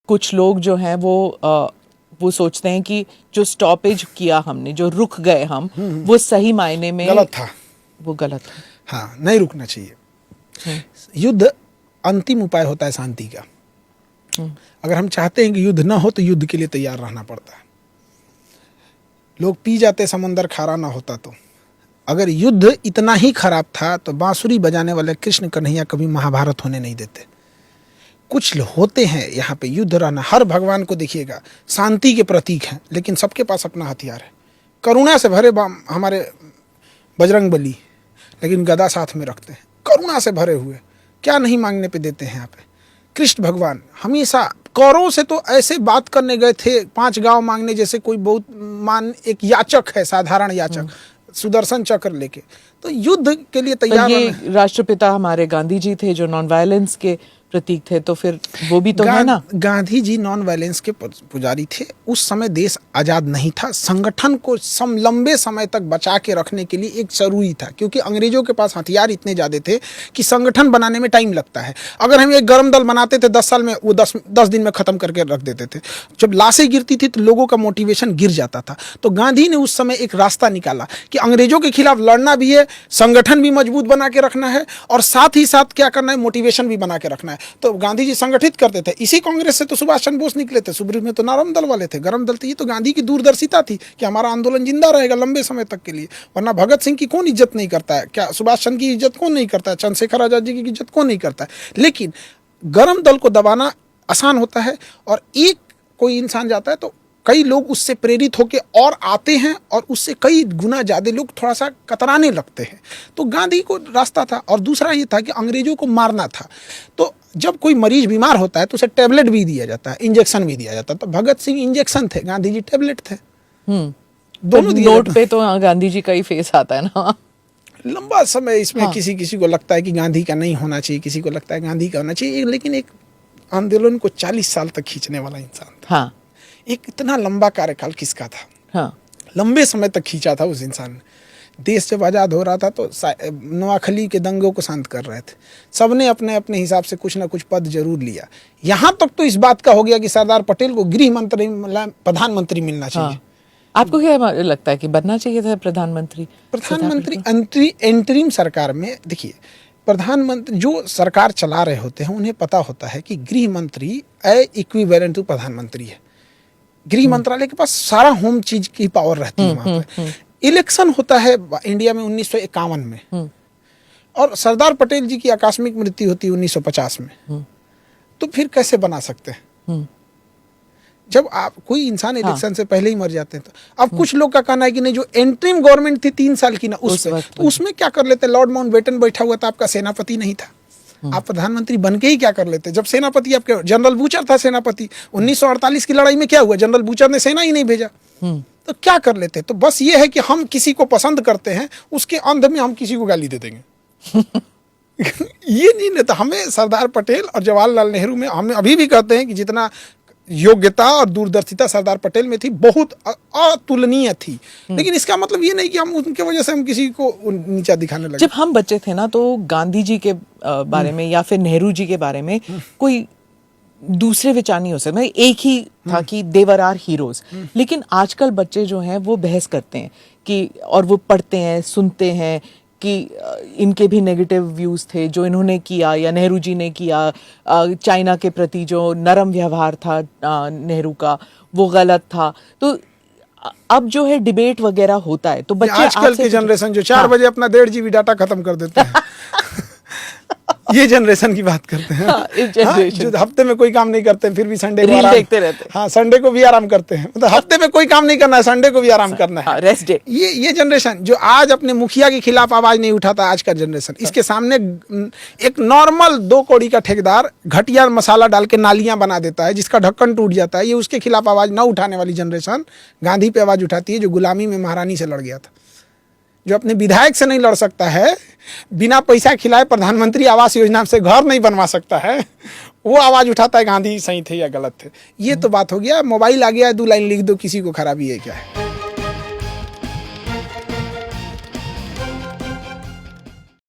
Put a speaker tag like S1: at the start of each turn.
S1: कुछ लोग जो हैं वो सोचते हैं कि जो स्टॉपेज किया हमने, जो रुक गए हम, वो सही मायने में
S2: गलत था,
S1: वो गलत था।
S2: हाँ, नहीं रुकना चाहिए। युद्ध अंतिम उपाय होता है शांति का। अगर हम चाहते हैं कि युद्ध ना हो तो युद्ध के लिए तैयार रहना पड़ता है। लोग पी जाते समंदर खारा ना होता तो। अगर युद्ध इतना ही खराब था तो बांसुरी बजाने वाले कृष्ण कन्हैया कभी महाभारत होने नहीं देते। कुछ होते हैं यहाँ पे युद्ध रहना, हर भगवान को देखिएगा शांति के प्रतीक हैं, लेकिन सबके पास अपना हथियार है। करुणा से भरे हमारे बजरंग बली, लेकिन गदा साथ में रखते हैं, करुणा से भरे हुए, क्या नहीं मांगने पे देते हैं। यहाँ पे कृष्ण भगवान हमेशा कौरवों से तो ऐसे बात करने गए थे 5 गांव मांगने, जैसे कोई बहुत एक याचक है, साधारण याचक, सुदर्शन चक्र लेके, तो युद्ध के लिए तैयार।
S1: ये राष्ट्रपिता हमारे गांधी जी थे जो नॉन वायलेंस के प्रतीक थे, तो फिर वो भी तो है ना।
S2: गांधी जी नॉन वायलेंस के पुजारी थे। उस समय देश आजाद नहीं था, संगठन को लंबे समय तक बचा के रखने के लिए एक जरूरी था, क्योंकि अंग्रेजों के पास हथियार इतने ज्यादा थे कि संगठन बनाने में टाइम लगता है। अगर हम एक गर्म दल बनाते थे 10 साल में, वो 10 दिन में खत्म करके रख देते थे। जब लाशें गिरती थी तो लोगों का मोटिवेशन गिर जाता था। तो गांधी ने उस समय एक रास्ता निकाला कि अंग्रेजों के खिलाफ लड़ना भी है, संगठन भी मजबूत बना के रखना है, और साथ ही साथ क्या करना है, मोटिवेशन भी बना के रखना है। तो गांधी जी संगठित करते थे। इसी कांग्रेस से तो सुभाष चंद्र बोस निकले थे। सुब्रह में तो नरम दल वाले थे, गरम दल थे। ये तो गांधी की दूरदर्शिता थी कि हमारा आंदोलन जिंदा रहेगा लंबे समय तक के लिए। वरना भगत सिंह की कौन इज्जत नहीं करता है, क्या सुभाष चंद्र की इज्जत कौन नहीं करता है, चंद्रशेखर आजाद जी की इज्जत कौन नहीं करता है। लेकिन गरम दल को दबाना आसान होता है, और एक कोई इंसान जाता है तो कई लोग उससे प्रेरित होकर और आते हैं, और उससे कई गुना ज़्यादा लोग थोड़ा सा कतराने लगते हैं। तो गांधी को रास्ता था। और दूसरा ये था कि अंग्रेजों को मारना था। तो जब कोई मरीज बीमार होता है तो उसे टेबलेट भी दिया जाता है, इंजेक्शन भी दिया जाता है। तो भगत सिंह इंजेक्शन थे, गांधी जी टेबलेट थे। दोनों
S1: नोट पे तो गांधी जी का ही फेस आता है ना।
S2: लंबा समय इसमें किसी को लगता है कि गांधी का नहीं होना चाहिए, किसी को लगता है गांधी का होना चाहिए, लेकिन एक आंदोलन को 40 साल तक खींचने वाला इंसान था।
S1: हाँ।
S2: एक इतना लंबा कार्यकाल किसका था?
S1: हाँ।
S2: लंबे समय तक खींचा था उस इंसान ने। देश जब आज़ाद हो रहा था तो नवाखली के दंगों को शांत कर रहे थे। सबने अपने अपने हिसाब से कुछ ना कुछ पद जरूर लिया। यहाँ तक तो इस बात का हो गया कि सरदार पटेल को गृह मंत्री, प्रधानमंत्री मिलना चाहिए।
S1: हाँ। आपको क्या लगता है कि बनना चाहिए था प्रधानमंत्री?
S2: एंटरिम सरकार में देखिए, प्रधानमंत्री जो सरकार चला रहे होते हैं उन्हें पता होता है कि गृह मंत्री इक्विवेलेंट टू प्रधानमंत्री है। गृह मंत्रालय के पास सारा होम चीज की पावर रहती है वहां पे। इलेक्शन होता है इंडिया में 1951 में, और सरदार पटेल जी की आकस्मिक मृत्यु होती है 1950 में। तो फिर कैसे बना सकते हैं जब आप कोई इंसान इलेक्शन से पहले ही मर जाते हैं? तो अब कुछ लोग का कहना है कि नहीं, जो एंट्रीम गवर्नमेंट थी 3 साल की ना, उसमें क्या कर लेते? लॉर्ड माउंटबेटन बैठा हुआ था, आपका सेनापति नहीं था, आप प्रधानमंत्री बन के ही क्या कर लेते? जब सेनापति आपके जनरल बूचर था सेनापति। 1948 की लड़ाई में क्या हुआ? जनरल बूचर ने सेना ही नहीं भेजा, तो क्या कर लेते? तो बस ये है कि हम किसी को पसंद करते हैं, उसके अंध में हम किसी को गाली दे देंगे। ये नहीं तो हमें सरदार पटेल और जवाहरलाल नेहरू में, हम अभी भी कहते हैं कि जितना योग्यता और दूरदर्शिता सरदार पटेल में थी, बहुत अतुलनीय थी। लेकिन इसका मतलब ये नहीं कि हम उनके वजह से हम किसी को नीचा दिखाने लगे।
S1: जब हम बच्चे थे ना, तो गांधी जी के बारे में या फिर नेहरू जी के बारे में कोई दूसरे विचार नहीं हो सकते। मतलब एक ही था कि देवर आर हीरोज। लेकिन आजकल बच्चे जो हैं वो बहस करते हैं कि, और वो पढ़ते हैं, सुनते हैं कि इनके भी नेगेटिव व्यूज थे जो इन्होंने किया या नेहरू जी ने किया। चाइना के प्रति जो नरम व्यवहार था नेहरू का, वो गलत था। तो अब जो है डिबेट वगैरह होता है, तो बच्चे
S2: आजकल की जनरेशन जो 4 बजे अपना 1.5 GB डाटा खत्म कर देते हैं। ये जनरेशन की बात करते हैं। जो हफ्ते में कोई काम नहीं करते हैं, फिर भी संडे को आराम
S1: देखते रहते हैं।
S2: हाँ, संडे को भी आराम करते हैं। मतलब हफ्ते में कोई काम नहीं करना है, संडे को भी आराम करना है,
S1: रेस्ट डे।
S2: ये जनरेशन जो आज अपने मुखिया के खिलाफ आवाज नहीं उठाता, आज का जनरेशन, इसके सामने एक नॉर्मल 2 कौड़ी का ठेकेदार घटिया मसाला डाल के नालियां बना देता है जिसका ढक्कन टूट जाता है। ये उसके खिलाफ आवाज न उठाने वाली जनरेशन गांधी पे आवाज उठाती है, जो गुलामी में महारानी से लड़ गया था, जो अपने विधायक से नहीं लड़ सकता है, बिना पैसा खिलाए प्रधानमंत्री आवास योजना से घर नहीं बनवा सकता है, वो आवाज उठाता है गांधी सही थे या गलत थे। ये तो बात हो गया। मोबाइल आ गया है, 2 लाइन लिख दो, किसी को खराबी है क्या है?